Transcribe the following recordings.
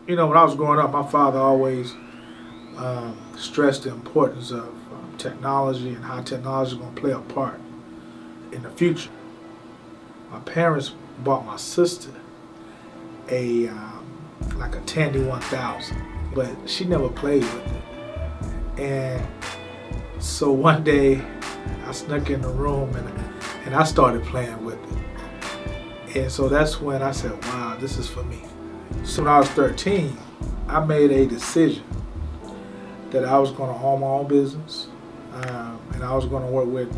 when I was growing up, my father always stressed the importance of technology and how technology is going to play a part in the future. My parents bought my sister a like a Tandy 1000, but she never played with it. And so one day I snuck in the room and I started playing with it. And so that's when I said, wow, this is for me. So when I was 13, I made a decision that I was going to own my own business, and I was going to work with,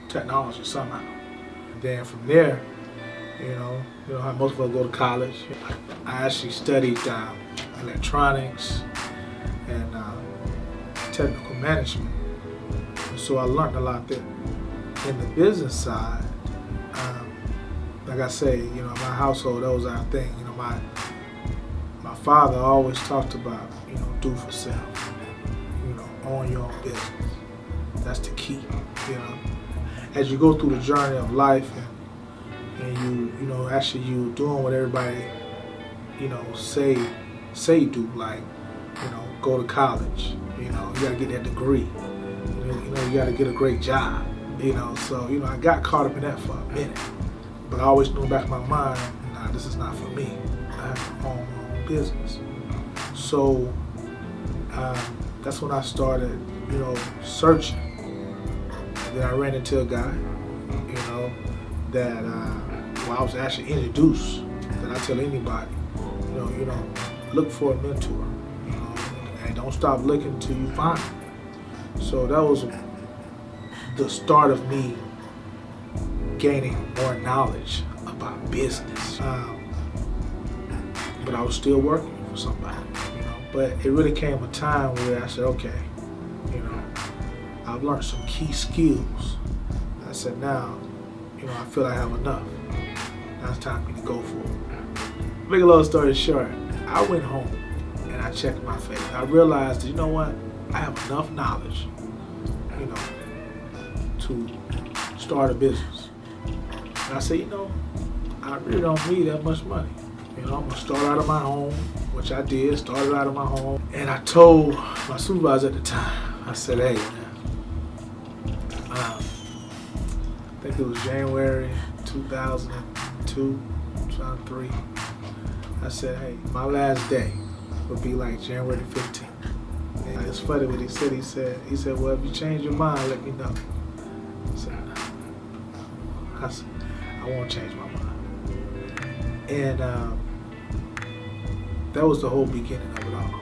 technology somehow. And then from there, how most of us go to college. I actually studied electronics and technical management, and so I learned a lot there. In the business side, like I say, my household, that was our thing. My father always talked about, do for self, own your own business. That's the key, As you go through the journey of life and you doing what everybody, say you do, like, go to college, you gotta get that degree, you gotta get a great job, so, I got caught up in that for a minute, but I always knew in the back of my mind, nah, this is not for me. I have to own my own business. So, that's when I started, searching. And then I ran into a guy, that I was actually introduced. That I tell anybody, look for a mentor, and don't stop looking until you find it. So that was the start of me gaining more knowledge about business. But I was still working for somebody, But it really came a time where I said, okay, I've learned some key skills. I said, now, I feel I have enough. Now it's time for me to go for it. Make a long story short, I went home and I checked my faith. I realized that, you know what? I have enough knowledge, to start a business. And I said, I really don't need that much money. I'm going to start out of my home, which I did, started out of my home. And I told my supervisor at the time, I said, hey, man, I think it was January 2002, 2003. I said, hey, my last day would be like January 15th. And it's funny what he said. He said, well, if you change your mind, let me know. I said, no. I said, I won't change my mind. And that was the whole beginning of it all.